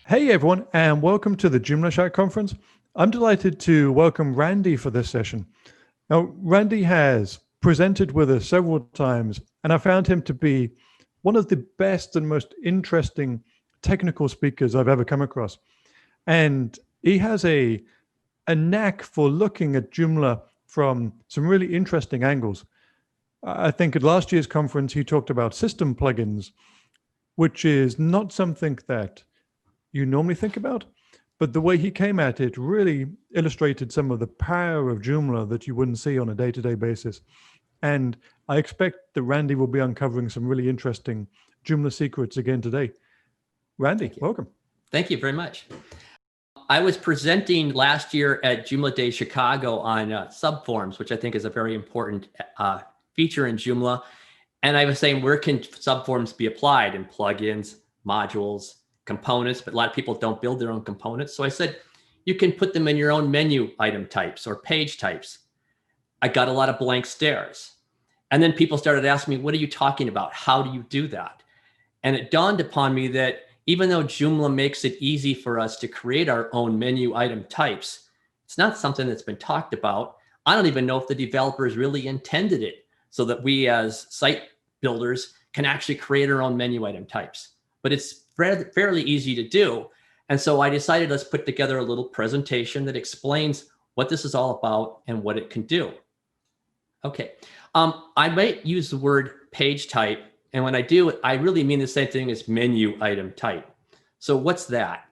Hey everyone, and welcome to the Joomla Chat conference. I'm delighted to welcome Randy for this session. Now, Randy has presented with us several times, and I found him to be one of the best and most interesting technical speakers I've ever come across. And he has a knack for looking at Joomla from some really interesting angles. I think at last year's conference, he talked about system plugins, which is not something that you normally think about. But the way he came at it really illustrated some of the power of Joomla that you wouldn't see on a day-to-day basis. And I expect that Randy will be uncovering some really interesting Joomla secrets again today. Randy, welcome. Thank you very much. I was presenting last year at Joomla Day Chicago on Subforms, which I think is a very important feature in Joomla. And I was saying, where can subforms be applied in plugins, modules, components? But a lot of people don't build their own components. So I said, you can put them in your own menu item types or page types. I got a lot of blank stares. And then people started asking me, what are you talking about? How do you do that? And it dawned upon me that even though Joomla makes it easy for us to create our own menu item types, it's not something that's been talked about. I don't even know if the developers really intended it so that we as site builders can actually create our own menu item types. But it's fairly easy to do. And so I decided let's put together a little presentation that explains what this is all about and what it can do. Okay, I might use the word page type. And when I do, I really mean the same thing as menu item type. So what's that?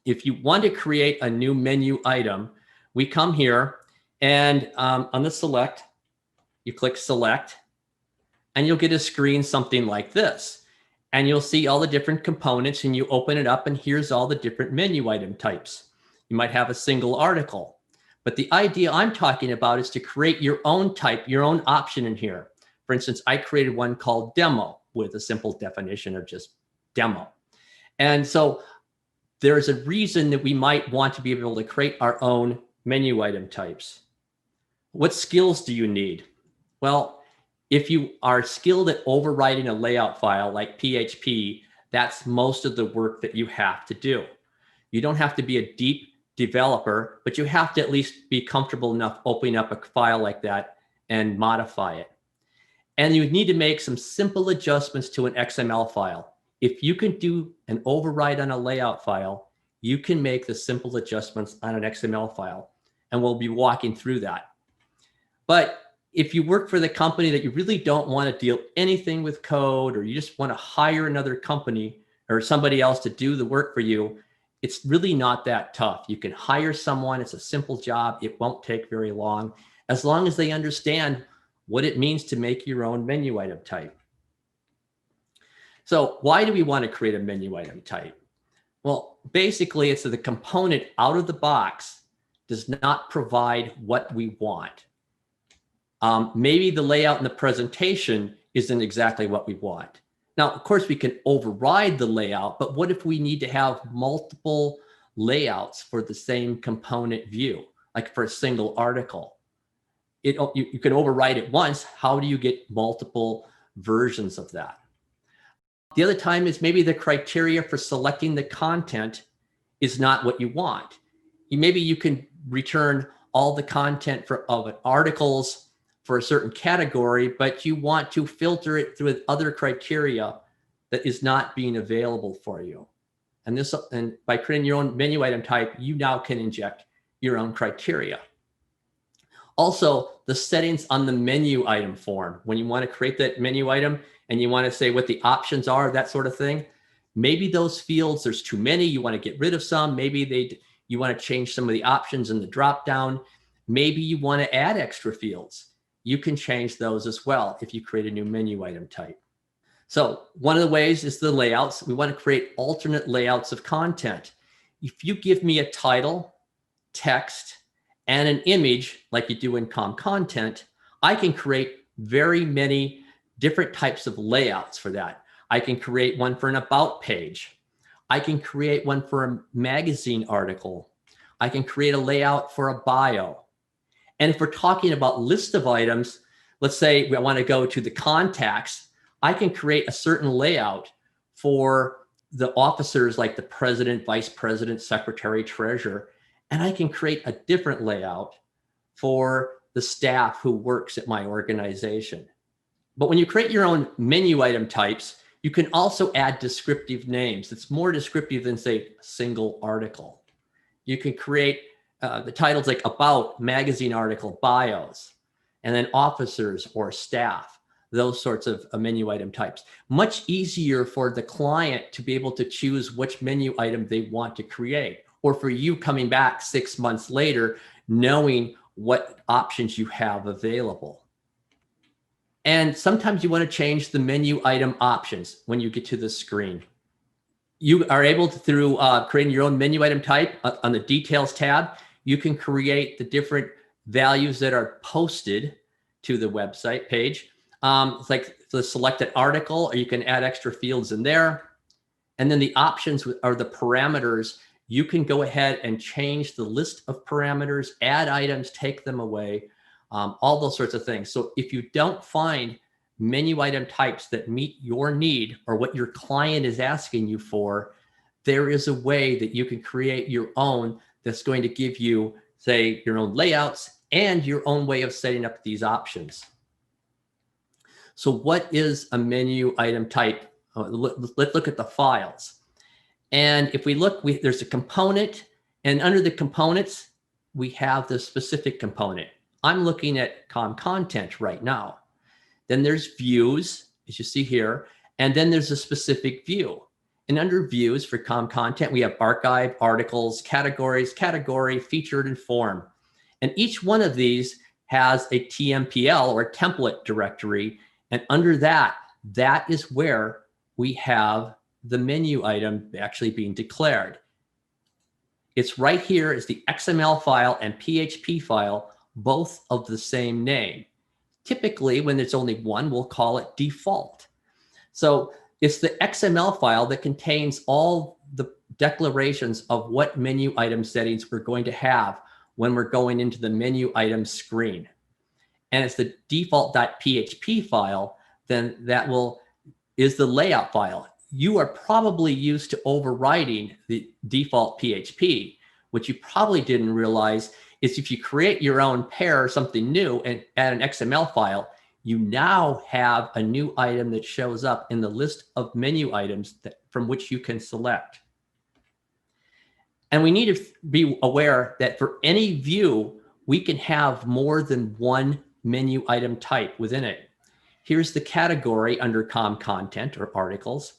If you want to create a new menu item, we come here and on the select, you click select, and you'll get a screen something like this. And you'll see all the different components and you open it up and here's all the different menu item types. You might have a single article, but the idea I'm talking about is to create your own type, your own option in here. For instance, I created one called demo with a simple definition of just demo. And so there's a reason that we might want to be able to create our own menu item types. What skills do you need? Well, if you are skilled at overriding a layout file like PHP, that's most of the work that you have to do. You don't have to be a deep developer, but you have to at least be comfortable enough opening up a file like that and modify it. And you need to make some simple adjustments to an XML file. If you can do an override on a layout file, you can make the simple adjustments on an XML file. And we'll be walking through that. But if you work for the company that you really don't want to deal anything with code, or you just want to hire another company or somebody else to do the work for you, it's really not that tough. You can hire someone. It's a simple job. It won't take very long as they understand what it means to make your own menu item type. So why do we want to create a menu item type? Well, basically it's that the component out of the box does not provide what we want. Maybe the layout in the presentation isn't exactly what we want. Now, of course, we can override the layout, but what if we need to have multiple layouts for the same component view, like for a single article? You can override it once. How do you get multiple versions of that? The other time is maybe the criteria for selecting the content is not what you want. Maybe you can return all the content of articles for a certain category, but you want to filter it through other criteria that is not being available for you. And by creating your own menu item type, you now can inject your own criteria. Also, the settings on the menu item form, when you want to create that menu item and you want to say what the options are, that sort of thing, maybe those fields, there's too many, you want to get rid of some, maybe you want to change some of the options in the drop down, maybe you want to add extra fields. You can change those as well if you create a new menu item type. So one of the ways is the layouts. We want to create alternate layouts of content. If you give me a title, text, and an image like you do in content, I can create very many different types of layouts for that. I can create one for an about page. I can create one for a magazine article. I can create a layout for a bio. And if we're talking about list of items, let's say we want to go to the contacts, I can create a certain layout for the officers like the president, vice president, secretary, treasurer, and I can create a different layout for the staff who works at my organization. But when you create your own menu item types, you can also add descriptive names. It's more descriptive than, say, a single article. You can create the titles like about, magazine article, bios, and then officers or staff, those sorts of menu item types. Much easier for the client to be able to choose which menu item they want to create, or for you coming back 6 months later, knowing what options you have available. And sometimes you want to change the menu item options when you get to the screen. You are able to, through creating your own menu item type on the details tab, you can create the different values that are posted to the website page. It's like the selected article, or you can add extra fields in there. And then the options are the parameters. You can go ahead and change the list of parameters, add items, take them away, all those sorts of things. So if you don't find menu item types that meet your need or what your client is asking you for, there is a way that you can create your own that's going to give you, say, your own layouts and your own way of setting up these options. So what is a menu item type? Let's look at the files. And if we look, there's a component, and under the components, we have the specific component. I'm looking at content right now. Then there's views, as you see here, and then there's a specific view. And under views for content, we have archive, articles, categories, category, featured, and form. And each one of these has a TMPL or template directory. And under that, that is where we have the menu item actually being declared. It's right here is the XML file and PHP file, both of the same name. Typically, when there's only one, we'll call it default. So it's the XML file that contains all the declarations of what menu item settings we're going to have when we're going into the menu item screen. And it's the default.php file, then that is the layout file. You are probably used to overriding the default PHP. What you probably didn't realize is if you create your own pair or something new and add an XML file, you now have a new item that shows up in the list of menu items from which you can select. And we need to be aware that for any view, we can have more than one menu item type within it. Here's the category under content or articles,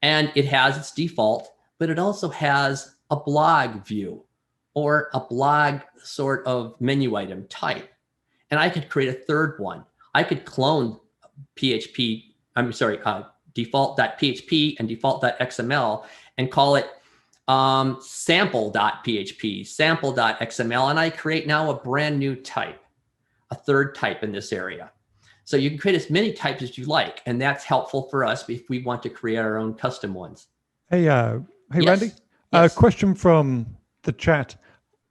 and it has its default, but it also has a blog view or a blog sort of menu item type. And I could create a third one. I could clone default.php and default.xml and call it sample.php, sample.xml, and I create now a brand new type, a third type in this area. So you can create as many types as you like, and that's helpful for us if we want to create our own custom ones. Hey, Yes. Randy, Yes. question from the chat.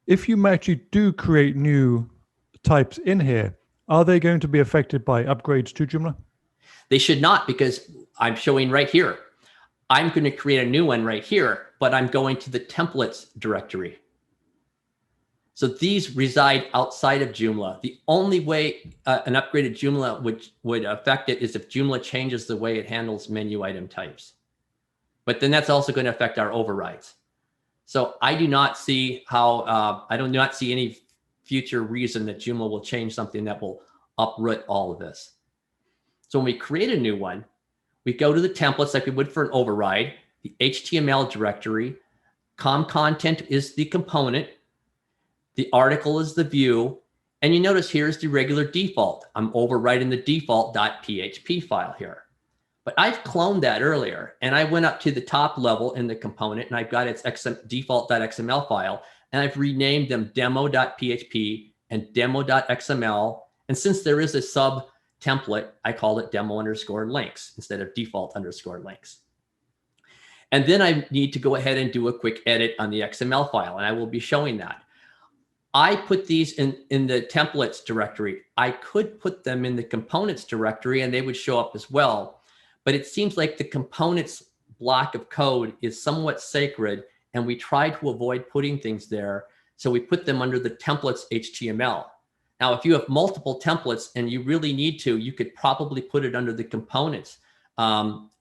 If you actually do create new types in here, are they going to be affected by upgrades to Joomla? They should not, because I'm showing right here. I'm going to create a new one right here, but I'm going to the templates directory. So these reside outside of Joomla. The only way an upgraded Joomla would affect it is if Joomla changes the way it handles menu item types. But then that's also going to affect our overrides. So I do not see how, I do not see any future reason that Joomla will change something that will uproot all of this. So when we create a new one, we go to the templates like we would for an override, the HTML directory, content is the component, the article is the view, and you notice here's the regular default. I'm overriding the default.php file here. But I've cloned that earlier, and I went up to the top level in the component, and I've got its default.xml file, and I've renamed them demo.php and demo.xml. And since there is a sub template, I called it demo_links instead of default_links. And then I need to go ahead and do a quick edit on the XML file, and I will be showing that. I put these in the templates directory. I could put them in the components directory, and they would show up as well. But it seems like the components block of code is somewhat sacred, and we try to avoid putting things there. So we put them under the templates HTML. Now, if you have multiple templates and you really need to, you could probably put it under the components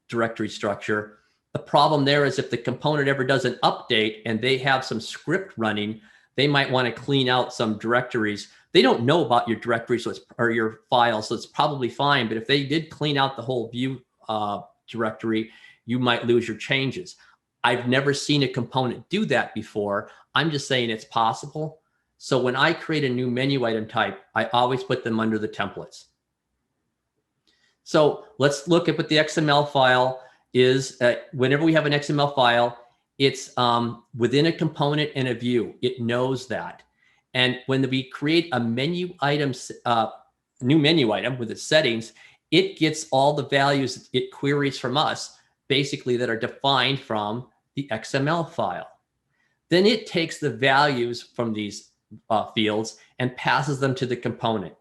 directory structure. The problem there is if the component ever does an update and they have some script running, they might want to clean out some directories. They don't know about your directory, so it's, or your file, so it's probably fine. But if they did clean out the whole view directory, you might lose your changes. I've never seen a component do that before. I'm just saying it's possible. So when I create a new menu item type, I always put them under the templates. So let's look at what the XML file is. Whenever we have an XML file, it's within a component and a view. It knows that. And when we create a menu item, new menu item with its settings, it gets all the values it queries from us, basically that are defined from the XML file. Then it takes the values from these fields and passes them to the component.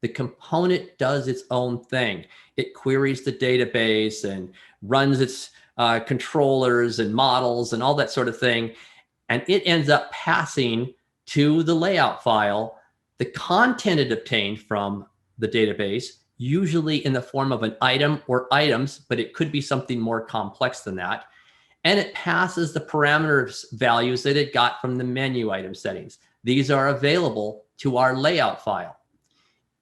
The component does its own thing. It queries the database and runs its controllers and models and all that sort of thing. And it ends up passing to the layout file the content it obtained from the database, usually in the form of an item or items, but it could be something more complex than that. And it passes the parameters values that it got from the menu item settings. These are available to our layout file.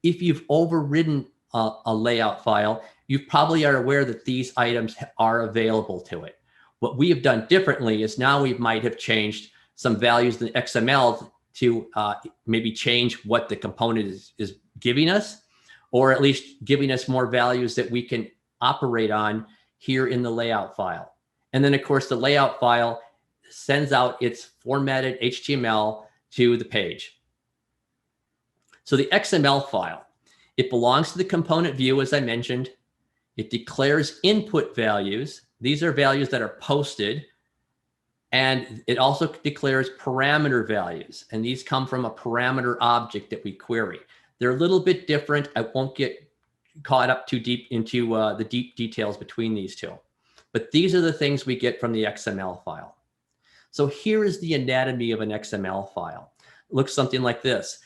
If you've overridden a layout file, you probably are aware that these items are available to it. What we have done differently is now we might have changed some values in XML to maybe change what the component is giving us, or at least giving us more values that we can operate on here in the layout file. And then, of course, the layout file sends out its formatted HTML to the page. So the XML file, it belongs to the component view, as I mentioned. It declares input values. These are values that are posted. And it also declares parameter values. And these come from a parameter object that we query. They're a little bit different. I won't get caught up too deep into the deep details between these two. But these are the things we get from the XML file. So here is the anatomy of an XML file. It looks something like this.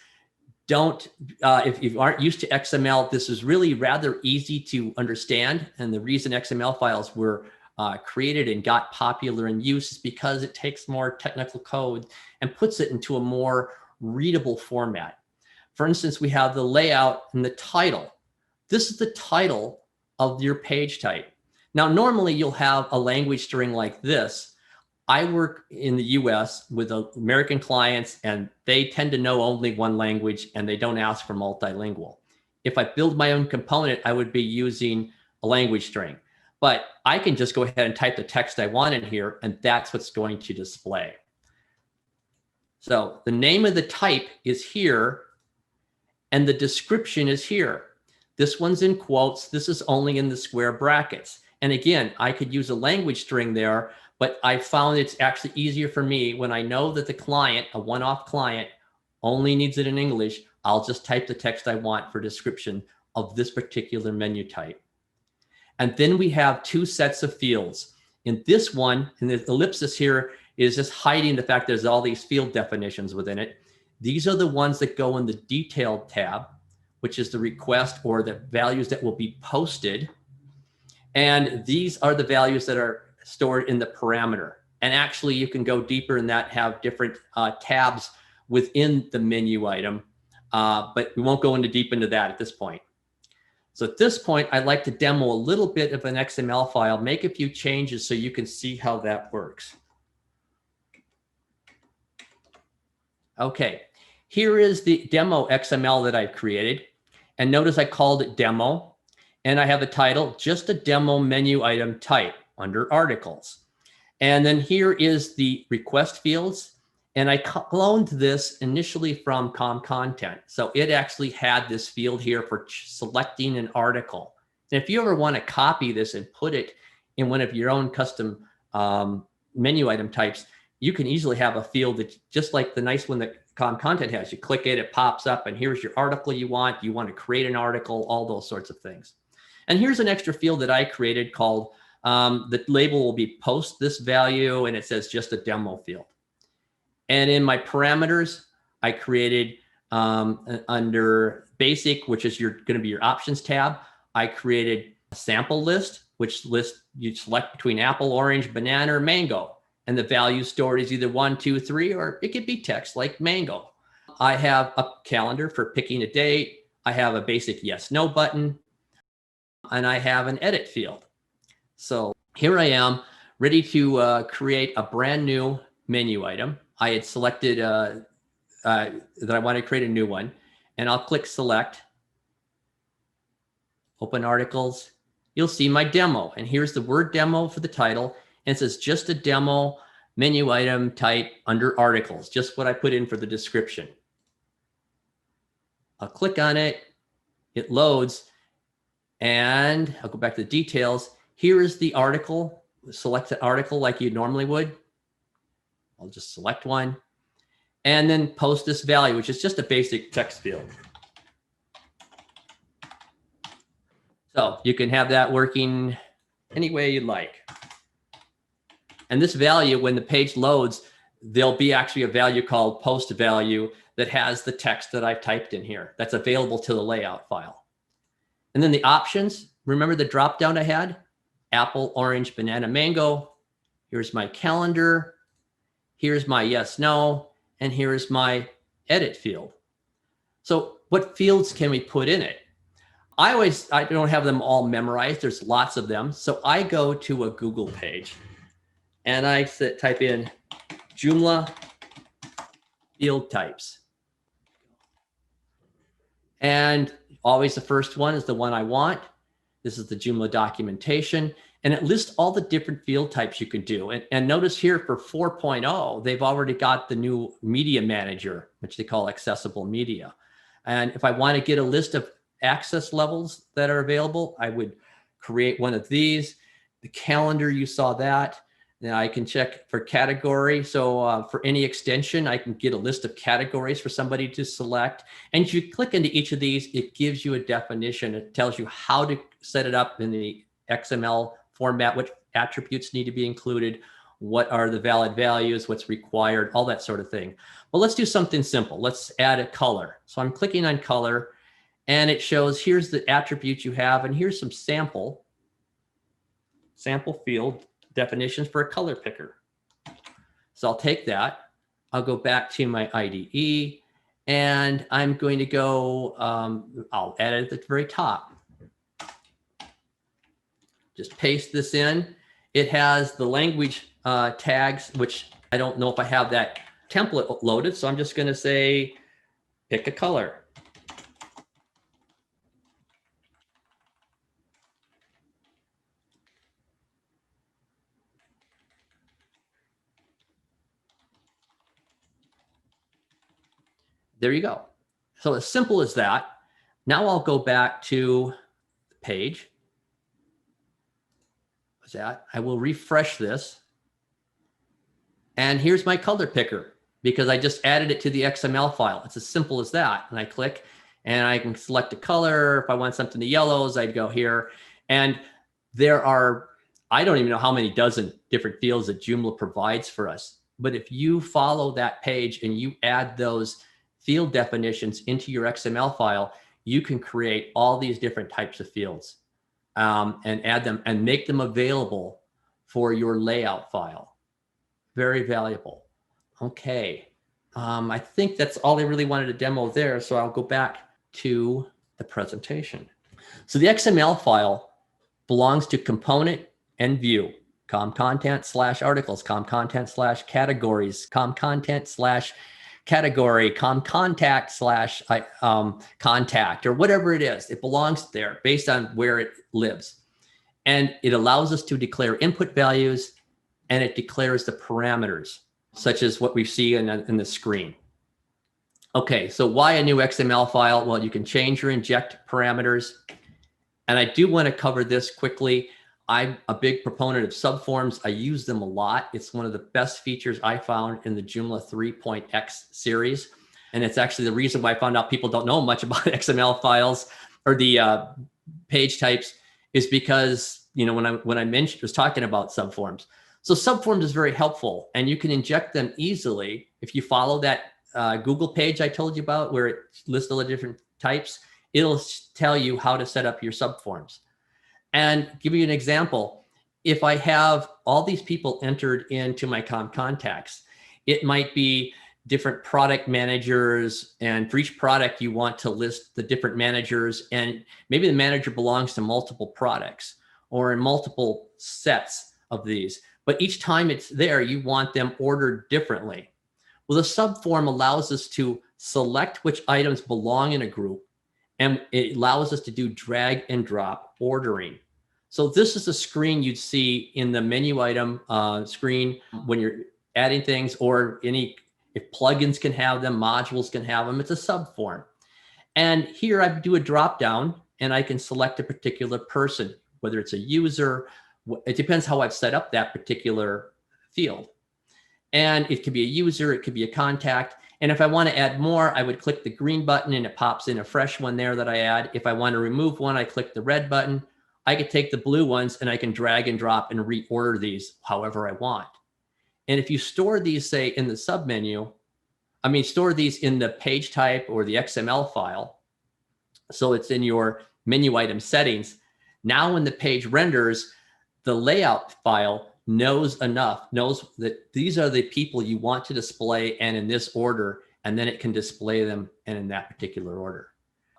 If you aren't used to XML, this is really rather easy to understand. And the reason XML files were created and got popular in use is because it takes more technical code and puts it into a more readable format. For instance, we have the layout and the title. This is the title of your page type. Now, normally you'll have a language string like this. I work in the US with American clients, and they tend to know only one language and they don't ask for multilingual. If I build my own component, I would be using a language string. But I can just go ahead and type the text I want in here, and that's what's going to display. So the name of the type is here, and the description is here. This one's in quotes. This is only in the square brackets. And again, I could use a language string there, but I found it's actually easier for me when I know that the client, a one-off client, only needs it in English. I'll just type the text I want for description of this particular menu type. And then we have two sets of fields. In this one, and the ellipsis here is just hiding the fact there's all these field definitions within it. These are the ones that go in the detailed tab, which is the request or the values that will be posted. And these are the values that are stored in the parameter. And actually, you can go deeper in that, have different tabs within the menu item, but we won't go deep into that at this point. So at this point, I'd like to demo a little bit of an XML file, make a few changes so you can see how that works. Okay, here is the demo XML that I've created. And notice I called it demo, and I have a title, just a demo menu item type under articles. And then here is the request fields. And I cloned this initially from content. So it actually had this field here for selecting an article. And if you ever want to copy this and put it in one of your own custom menu item types, you can easily have a field that just like the nice one that content has. You click it, it pops up, and here's your article you want to create an article, all those sorts of things. And here's an extra field that I created called The label will be post this value, and it says just a demo field. And in my parameters, I created under basic, which is going to be your options tab, I created a sample list, which list you select between apple, orange, banana, or mango. And the value stored is either 1, 2, 3, or it could be text like mango. I have a calendar for picking a date. I have a basic yes, no button, and I have an edit field. So here I am ready to create a brand new menu item. I had selected that I want to create a new one, and I'll click select, open articles. You'll see my demo, and here's the word demo for the title, and it says just a demo menu item type under articles, just what I put in for the description. I'll click on it, it loads, and I'll go back to the details. Here is the article. Select the article like you normally would. I'll just select one and then post this value, which is just a basic text field. So you can have that working any way you'd like. And this value, when the page loads, there'll be actually a value called post value that has the text that I've typed in here that's available to the layout file. And then the options, remember the drop down I had? Apple, orange, banana, mango. Here's my calendar. Here's my yes, no, and here's my edit field. So what fields can we put in it? I don't have them all memorized. There's lots of them. So I go to a Google page and I type in Joomla field types. And always the first one is the one I want. This is the Joomla documentation, and it lists all the different field types you can do. And notice here for 4.0, they've already got the new media manager, which they call accessible media. And if I want to get a list of access levels that are available, I would create one of these. The calendar, you saw that. Now I can check for category. So for any extension, I can get a list of categories for somebody to select. And if you click into each of these, it gives you a definition. It tells you how to set it up in the XML format, what attributes need to be included, what are the valid values, what's required, all that sort of thing. But let's do something simple. Let's add a color. So I'm clicking on color, and it shows here's the attributes you have, and here's some sample field definitions for a color picker. So I'll take that. I'll go back to my IDE, and I'm going to go, I'll add it at the very top. Just paste this in. It has the language tags, which I don't know if I have that template loaded. So I'm just going to say, pick a color. There you go. So as simple as that. Now I'll go back to the page. What's that? I will refresh this. And here's my color picker because I just added it to the XML file. It's as simple as that. And I click and I can select a color. If I want something to yellows, I'd go here. And there are, I don't even know how many dozen different fields that Joomla provides for us. But if you follow that page and you add those field definitions into your XML file, you can create all these different types of fields and add them and make them available for your layout file. Very valuable. Okay. I think that's all I really wanted to demo there. So I'll go back to the presentation. So the XML file belongs to component and view, com-content/articles, com-content/categories, com-content/category, com-contact/contact, or whatever it is. It belongs there based on where it lives. And it allows us to declare input values, and it declares the parameters, such as what we see in the screen. Okay, so why a new XML file? Well, you can change your inject parameters. And I do want to cover this quickly. I'm a big proponent of subforms. I use them a lot. It's one of the best features I found in the Joomla 3.x series. And it's actually the reason why I found out people don't know much about XML files or the page types is because, when I was talking about subforms. So subforms is very helpful, and you can inject them easily if you follow that Google page I told you about where it lists all the different types. It'll tell you how to set up your subforms. And give you an example. If I have all these people entered into my contacts, it might be different product managers, and for each product you want to list the different managers, and maybe the manager belongs to multiple products or in multiple sets of these, but each time it's there you want them ordered differently. Well, the subform allows us to select which items belong in a group, and it allows us to do drag and drop ordering. So this is a screen you'd see in the menu item screen when you're adding things, or if plugins can have them, modules can have them. It's a subform. And here I do a drop down and I can select a particular person, whether it's a user. It depends how I've set up that particular field. And it could be a user, it could be a contact. And if I want to add more, I would click the green button and it pops in a fresh one there that I add. If I want to remove one, I click the red button. I could take the blue ones and I can drag and drop and reorder these however I want. And if you store these, say, in the submenu, store these in the page type or the XML file, so it's in your menu item settings. Now when the page renders, the layout file knows that these are the people you want to display and in this order, and then it can display them and in that particular order.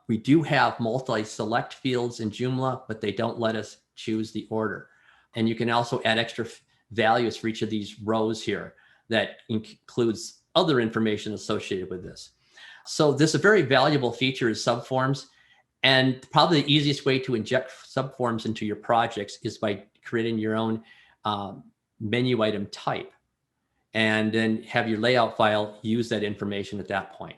We do have multi-select fields in Joomla, but they don't let us choose the order. And you can also add extra values for each of these rows here that includes other information associated with this. So this is a very valuable feature is subforms. And probably the easiest way to inject subforms into your projects is by creating your own menu item type, and then have your layout file use that information at that point.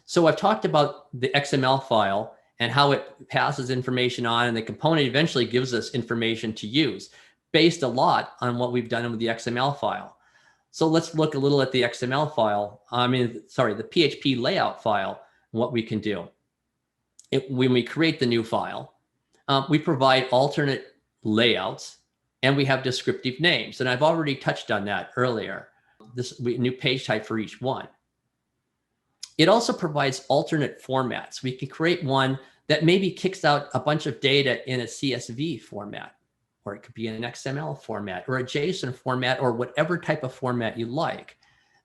So I've talked about the XML file and how it passes information on, and the component eventually gives us information to use based a lot on what we've done with the XML file. So let's look a little at the XML file. The PHP layout file, and what we can do. When we create the new file, we provide alternate layouts and we have descriptive names. And I've already touched on that earlier. New page type for each one. It also provides alternate formats. We can create one that maybe kicks out a bunch of data in a CSV format, or it could be an XML format or a JSON format or whatever type of format you like.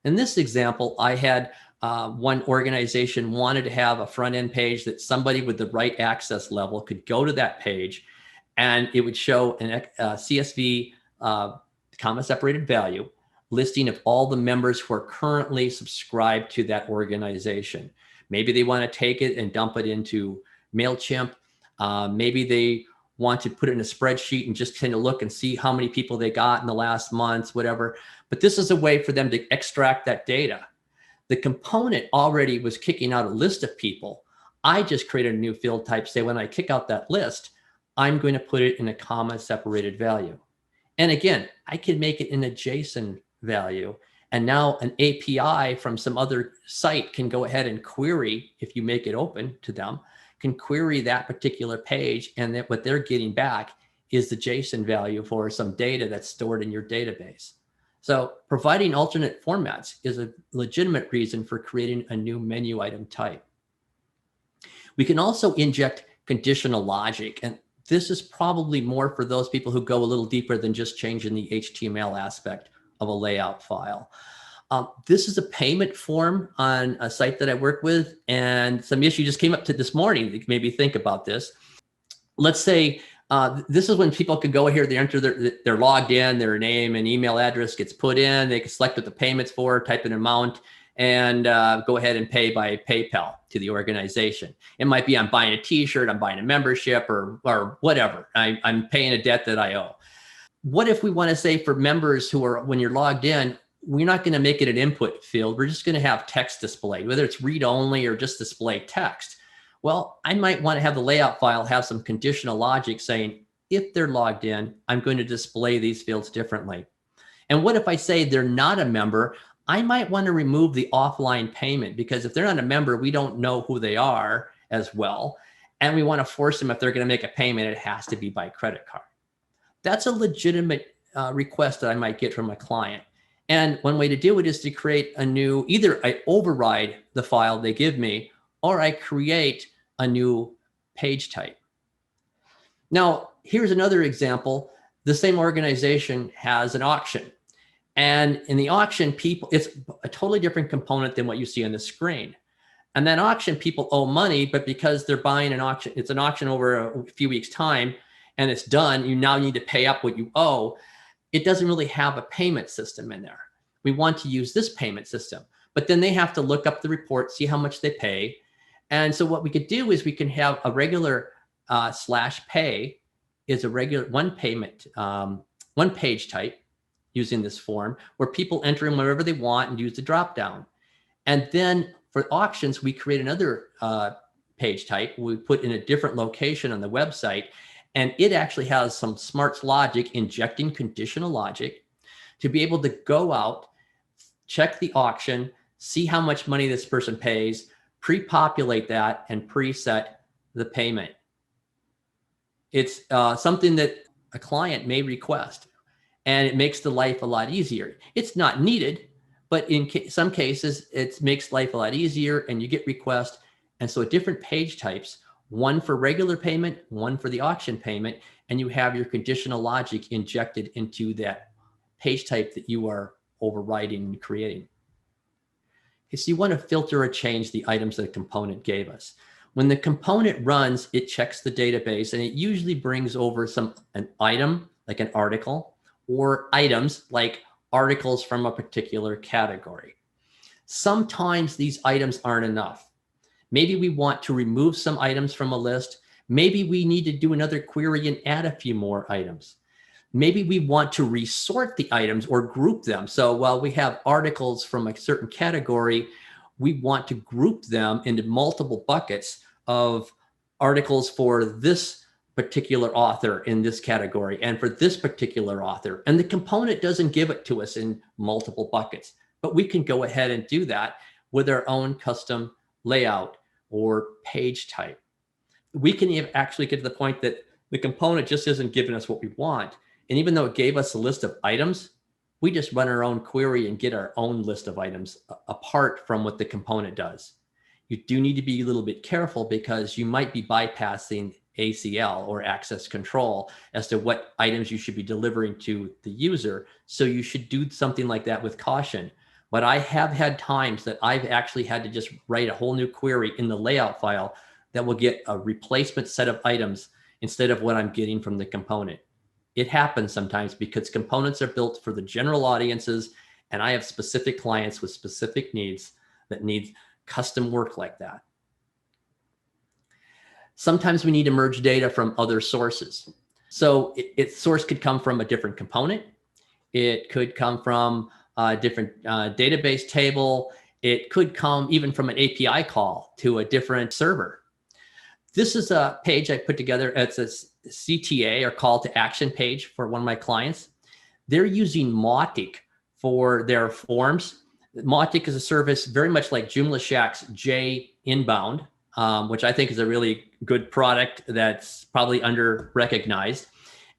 In this example, I had one organization wanted to have a front-end page that somebody with the right access level could go to that page, and it would show a CSV comma-separated value listing of all the members who are currently subscribed to that organization. Maybe they want to take it and dump it into MailChimp. Maybe they want to put it in a spreadsheet and just kind of look and see how many people they got in the last months, whatever. But this is a way for them to extract that data. The component already was kicking out a list of people. I just created a new field type, say when I kick out that list, I'm going to put it in a comma separated value. And again, I can make it in a JSON value. And now an API from some other site can go ahead and query, if you make it open to them, can query that particular page, and that what they're getting back is the JSON value for some data that's stored in your database. So providing alternate formats is a legitimate reason for creating a new menu item type. We can also inject conditional logic, and this is probably more for those people who go a little deeper than just changing the HTML aspect of a layout file. This is a payment form on a site that I work with, and some issue just came up to this morning that made me think about this. Let's say this is when people could go here, they enter they're logged in, their name and email address gets put in, they can select what the payment's for, type an amount, and go ahead and pay by PayPal to the organization. It might be I'm buying a t-shirt, I'm buying a membership, or whatever. I'm paying a debt that I owe. What if we want to say for members who are, when you're logged in, we're not going to make it an input field. We're just going to have text displayed, whether it's read only or just display text. Well, I might want to have the layout file have some conditional logic saying, if they're logged in, I'm going to display these fields differently. And what if I say they're not a member? I might want to remove the offline payment, because if they're not a member, we don't know who they are as well. and we want to force them, if they're going to make a payment, it has to be by credit card. That's a legitimate request that I might get from a client. And one way to do it is to create a new, either I override the file they give me, or I create a new page type. Now, here's another example. The same organization has an auction. And in the auction, it's a totally different component than what you see on the screen. And that auction, people owe money, but because they're buying an auction, it's an auction over a few weeks' time, and it's done, you now need to pay up what you owe. It doesn't really have a payment system in there. We want to use this payment system, but then they have to look up the report, see how much they pay. And so what we could do is we can have a regular /pay is a regular one page type using this form where people enter in wherever they want and use the drop down. And then for auctions, we create another page type we put in a different location on the website. And it actually has some smart logic, injecting conditional logic to be able to go out, check the auction, see how much money this person pays, pre-populate that, and preset the payment. It's something that a client may request, and it makes the life a lot easier. It's not needed, but in some cases, it makes life a lot easier, and you get requests. And so different page types, one for regular payment, one for the auction payment, and you have your conditional logic injected into that page type that you are overriding and creating. Okay, so you want to filter or change the items that a component gave us. When the component runs, it checks the database, and it usually brings over an item, like an article, or items like articles from a particular category. Sometimes these items aren't enough. Maybe we want to remove some items from a list. Maybe we need to do another query and add a few more items. Maybe we want to resort the items or group them. So while we have articles from a certain category, we want to group them into multiple buckets of articles for this particular author in this category and for this particular author. And the component doesn't give it to us in multiple buckets, but we can go ahead and do that with our own custom layout or page type. We can actually get to the point that the component just isn't giving us what we want. And even though it gave us a list of items, we just run our own query and get our own list of items apart from what the component does. You do need to be a little bit careful because you might be bypassing ACL or access control as to what items you should be delivering to the user. So you should do something like that with caution. But I have had times that I've actually had to just write a whole new query in the layout file that will get a replacement set of items instead of what I'm getting from the component. It happens sometimes because components are built for the general audiences, and I have specific clients with specific needs that need custom work like that. Sometimes we need to merge data from other sources. So its source could come from a different component. It could come from a different database table. It could come even from an API call to a different server. This is a page I put together. It's a CTA, or call to action page, for one of my clients. They're using Mautic for their forms. Mautic is a service very much like Joomla Shack's J Inbound, which I think is a really good product that's probably under recognized.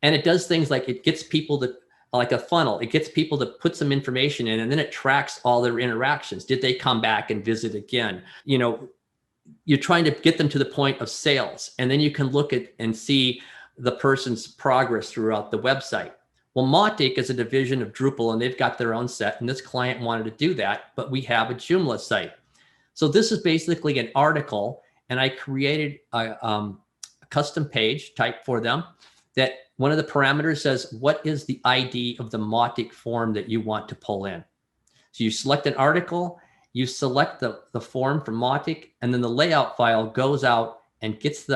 And it does things like it gets people to, like a funnel, it gets people to put some information in, and then it tracks all their interactions. Did they come back and visit again? You know, you're trying to get them to the point of sales, and then you can look at and see the person's progress throughout the website. Well, Mautic is a division of Drupal, and they've got their own set, and this client wanted to do that, but we have a Joomla site. So this is basically an article, and I created a custom page type for them that one of the parameters says, what is the ID of the Mautic form that you want to pull in? So you select an article, you select the form from Mautic, and then the layout file goes out and gets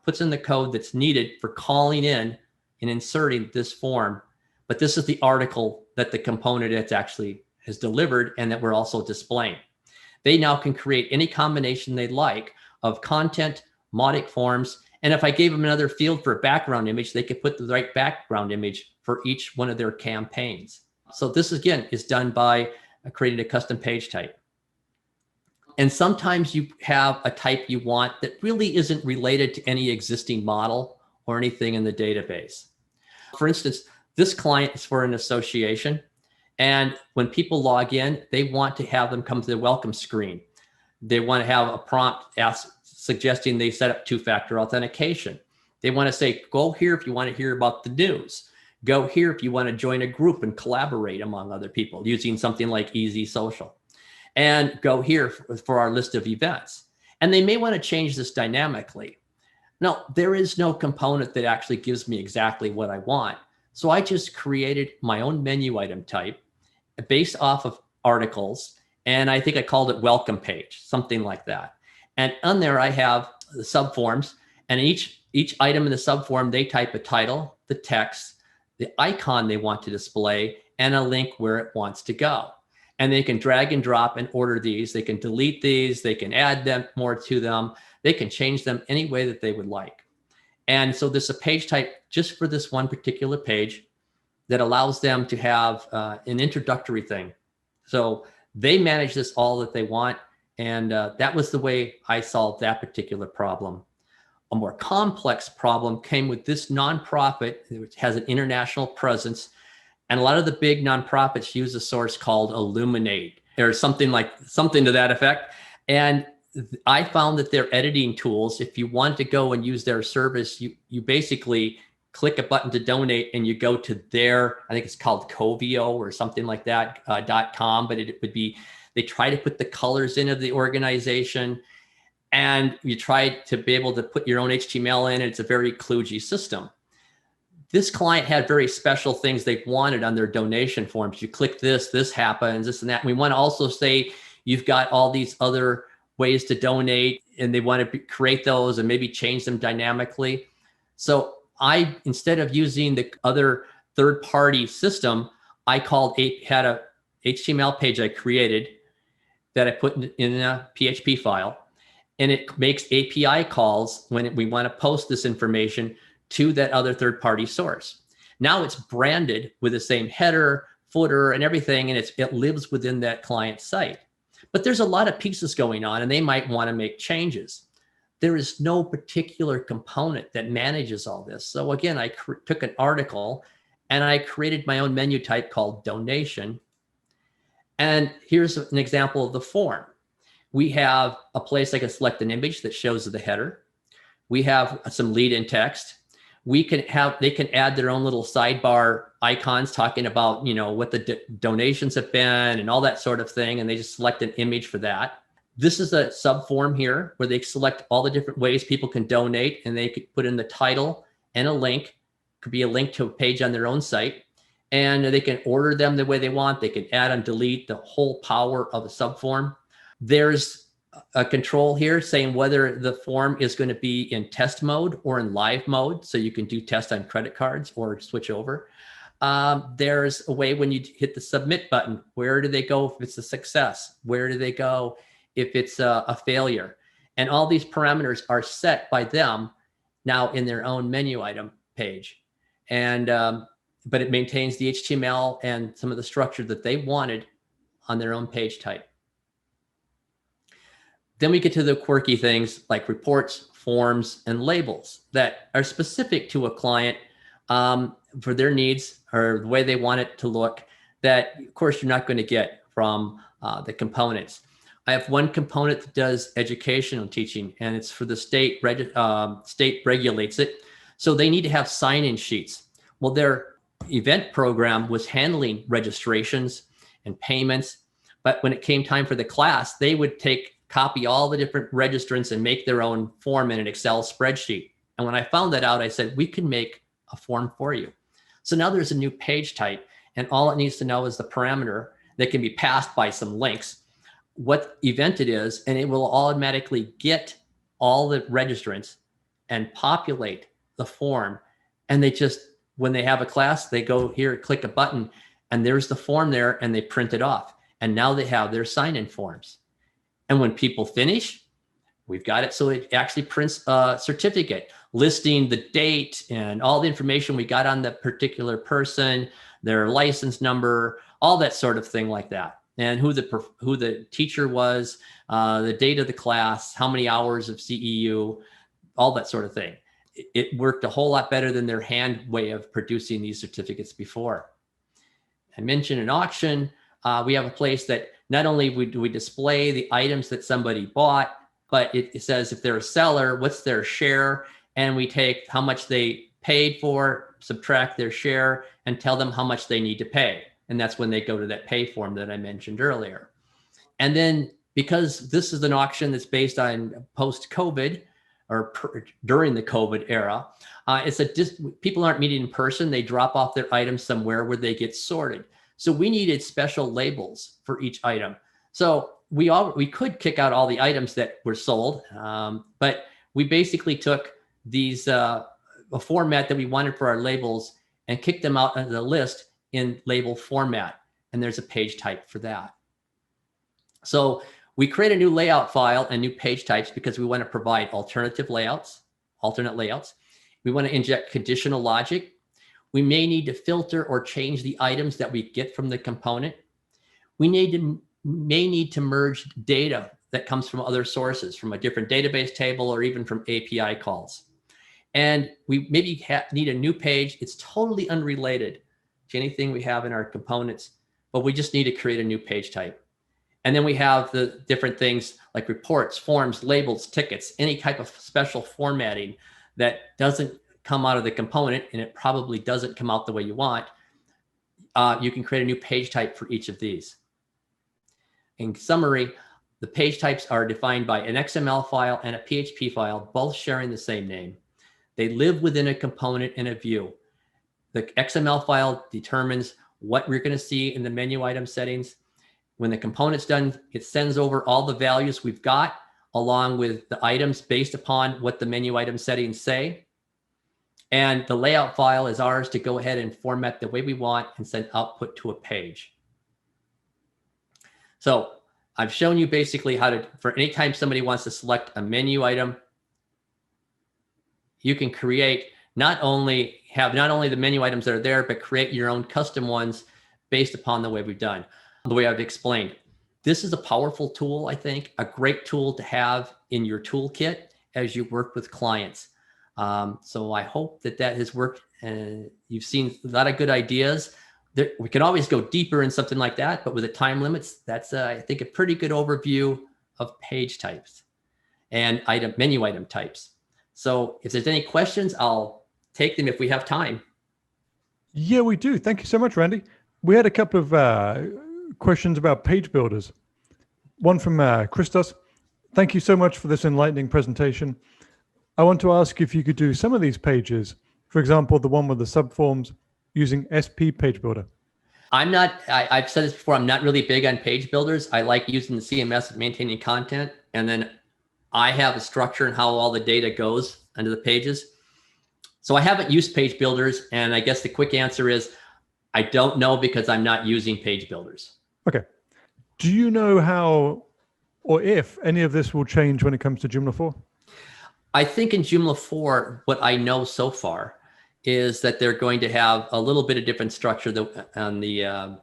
puts in the code that's needed for calling in and inserting this form. But this is the article that the component actually has delivered and that we're also displaying. They now can create any combination they like of content, Mautic forms, and if I gave them another field for a background image, they could put the right background image for each one of their campaigns. So this, again, is done by creating a custom page type. And sometimes you have a type you want that really isn't related to any existing model or anything in the database. For instance, this client is for an association. And when people log in, they want to have them come to the welcome screen. They want to have a prompt suggesting they set up two-factor authentication. They want to say, go here if you want to hear about the news. Go here if you want to join a group and collaborate among other people using something like Easy Social. And go here for our list of events. And they may want to change this dynamically. Now, there is no component that actually gives me exactly what I want. So I just created my own menu item type based off of articles. And I think I called it welcome page, something like that. And on there, I have the subforms. And each item in the subform, they type a title, the text, the icon they want to display, and a link where it wants to go. And they can drag and drop and order these. They can delete these. They can add them more to them. They can change them any way that they would like. And so there's a page type just for this one particular page that allows them to have an introductory thing. So they manage this all that they want. And that was the way I solved that particular problem. A more complex problem came with this nonprofit, which has an international presence. And a lot of the big nonprofits use a source called Illuminate or something to that effect. And I found that their editing tools, if you want to go and use their service, you basically click a button to donate and you go to their, I think it's called Covio or something like that, .com, but it would be, they try to put the colors in of the organization and you try to be able to put your own HTML in. And it's a very kludgy system. This client had very special things they wanted on their donation forms. You click this, this happens, this and that. And we want to also say you've got all these other ways to donate and they want to create those and maybe change them dynamically. So I, instead of using the other third-party system, I had a HTML page I created that I put in a PHP file, and it makes API calls when we want to post this information to that other third-party source. Now it's branded with the same header, footer, and everything, and it lives within that client site. But there's a lot of pieces going on, and they might want to make changes. There is no particular component that manages all this. So again, I took an article, and I created my own menu type called donation. And here's an example of the form. We have a place I can select an image that shows the header. We have some lead-in text. They can add their own little sidebar icons talking about, what the donations have been and all that sort of thing. And they just select an image for that. This is a sub form here where they select all the different ways people can donate, and they could put in the title and a link. It could be a link to a page on their own site, and they can order them the way they want. They can add and delete the whole power of a sub form. There's a control here saying whether the form is going to be in test mode or in live mode. So you can do test on credit cards or switch over. There's a way when you hit the submit button, where do they go if it's a success? Where do they go if it's a failure? And all these parameters are set by them now in their own menu item page. And, but it maintains the HTML and some of the structure that they wanted on their own page type. Then we get to the quirky things like reports, forms, and labels that are specific to a client for their needs or the way they want it to look that, of course, you're not going to get from the components. I have one component that does educational teaching, and it's for the state regulates it. So they need to have sign-in sheets. Well, their event program was handling registrations and payments, but when it came time for the class, they would copy all the different registrants and make their own form in an Excel spreadsheet. And when I found that out, I said, we can make a form for you. So now there's a new page type, and all it needs to know is the parameter that can be passed by some links, what event it is, and it will automatically get all the registrants and populate the form. And they just, when they have a class, they go here, click a button, and there's the form there, and they print it off. And now they have their sign-in forms. And when people finish, we've got it so it actually prints a certificate listing the date and all the information we got on the particular person, their license number, all that sort of thing like that. and who the teacher was, the date of the class, how many hours of CEU, all that sort of thing. It worked a whole lot better than their hand way of producing these certificates before. I mentioned an auction. We have a place that not only do we display the items that somebody bought, but it says if they're a seller, what's their share, and we take how much they paid for, subtract their share, and tell them how much they need to pay. And that's when they go to that pay form that I mentioned earlier. And then because this is an auction that's based on post-COVID or during the COVID era, people aren't meeting in person. They drop off their items somewhere where they get sorted. So we needed special labels for each item. So we could kick out all the items that were sold, but we basically took these a format that we wanted for our labels and kicked them out of the list in label format. And there's a page type for that. So we create a new layout file and new page types because we want to provide alternate layouts. We want to inject conditional logic. We may need to filter or change the items that we get from the component. We may need to merge data that comes from other sources, from a different database table or even from API calls. And we maybe need a new page. It's totally unrelated to anything we have in our components, but we just need to create a new page type. And then we have the different things like reports, forms, labels, tickets, any type of special formatting that doesn't come out of the component, and it probably doesn't come out the way you want. You can create a new page type for each of these. In summary, the page types are defined by an XML file and a PHP file, both sharing the same name. They live within a component and a view. The XML file determines what we're going to see in the menu item settings. When the component's done, it sends over all the values we've got along with the items based upon what the menu item settings say. And the layout file is ours to go ahead and format the way we want and send output to a page. So I've shown you basically how to, for any time somebody wants to select a menu item, you can create not only the menu items that are there, but create your own custom ones based upon the way we've done, the way I've explained. This is a powerful tool, I think, a great tool to have in your toolkit as you work with clients. So I hope that has worked, and you've seen a lot of good ideas. We can always go deeper in something like that, but with the time limits, that's I think a pretty good overview of page types and menu item types. So if there's any questions, I'll take them if we have time. Yeah, we do. Thank you so much, Randy. We had a couple of questions about page builders. One from Christos. Thank you so much for this enlightening presentation. I want to ask if you could do some of these pages, for example, the one with the subforms, using SP Page Builder. I've said this before, I'm not really big on page builders. I like using the CMS and maintaining content. And then I have a structure in how all the data goes under the pages. So I haven't used page builders. And I guess the quick answer is, I don't know because I'm not using page builders. Okay. Do you know how or if any of this will change when it comes to Joomla 4? I think in Joomla 4, what I know so far is that they're going to have a little bit of different structure on the,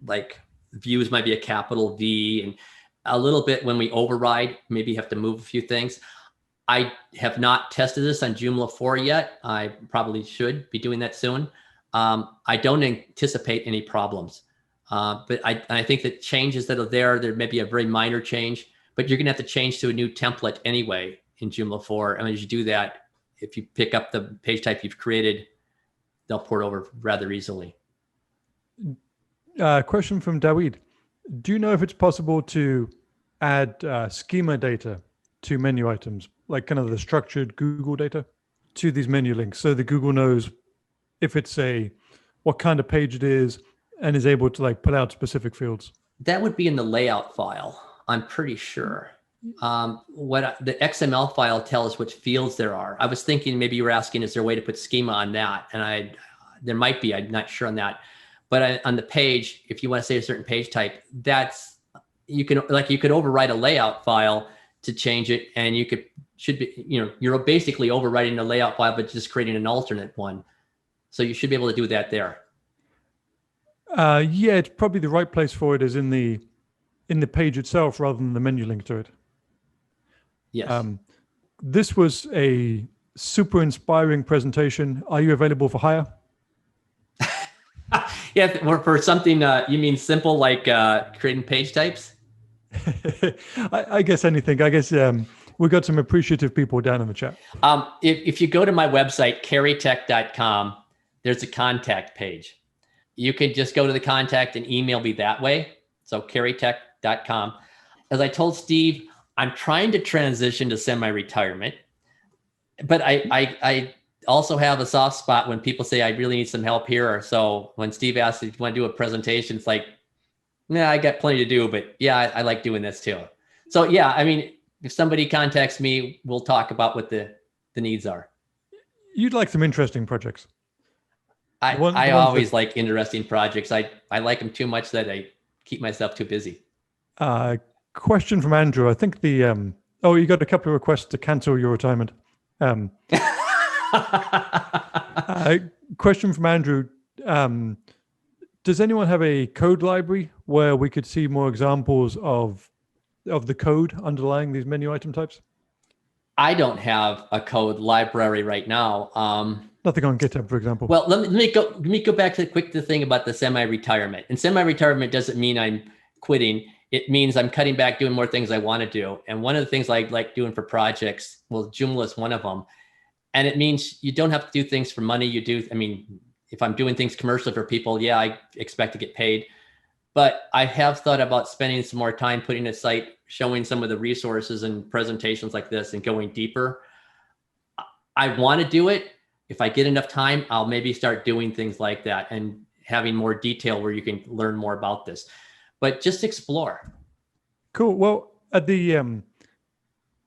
like views might be a capital V, and a little bit when we override, maybe have to move a few things. I have not tested this on Joomla 4 yet. I probably should be doing that soon. I don't anticipate any problems, but I think that changes that are there may be a very minor change, but you're gonna have to change to a new template anyway in Joomla 4. And as you do that, if you pick up the page type you've created, they'll port over rather easily. Question from Daweed. Do you know if it's possible to add schema data to menu items, like kind of the structured Google data, to these menu links, so that Google knows if it's what kind of page it is and is able to like put out specific fields? That would be in the layout file, I'm pretty sure. The XML file tells which fields there are. I was thinking maybe you were asking, is there a way to put schema on that? And there might be, I'm not sure on that. But on the page, if you want to say a certain page type, you could overwrite a layout file to change it, and you're basically overwriting the layout file, but just creating an alternate one. So you should be able to do that there. Yeah, it's probably the right place for it is in the page itself rather than the menu link to it. Yes. This was a super inspiring presentation. Are you available for hire? Yeah, for something, you mean simple like creating page types? I guess anything. I guess we got some appreciative people down in the chat. If you go to my website, careytech.com, there's a contact page. You can just go to the contact and email me that way. So careytech.com. As I told Steve, I'm trying to transition to semi-retirement, but I also have a soft spot when people say I really need some help here. Or so when Steve asks if you want to do a presentation, it's like, yeah, I got plenty to do, but yeah, I like doing this too. So yeah, I mean, if somebody contacts me, we'll talk about what the needs are. You'd like some interesting projects. I always like interesting projects. I like them too much that I keep myself too busy. Question from Andrew. I think the you got a couple of requests to cancel your retirement. Question from Andrew. Does anyone have a code library where we could see more examples of the code underlying these menu item types? I don't have a code library right now. Nothing on GitHub, for example. Well, let me go back to the thing about the semi-retirement. And semi-retirement doesn't mean I'm quitting. It means I'm cutting back, doing more things I want to do. And one of the things I like doing for projects, well, Joomla is one of them. And it means you don't have to do things for money. I mean, if I'm doing things commercially for people, yeah, I expect to get paid. But I have thought about spending some more time putting a site, showing some of the resources and presentations like this and going deeper. I want to do it. If I get enough time, I'll maybe start doing things like that and having more detail where you can learn more about this. But just explore. Cool. Well, at the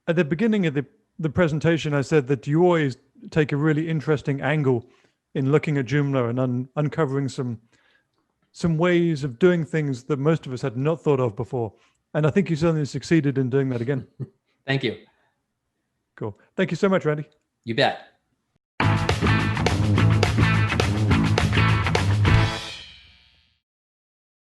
beginning of the presentation, I said that you always take a really interesting angle in looking at Joomla and uncovering some ways of doing things that most of us had not thought of before. And I think you certainly succeeded in doing that again. Thank you. Cool. Thank you so much, Randy. You bet.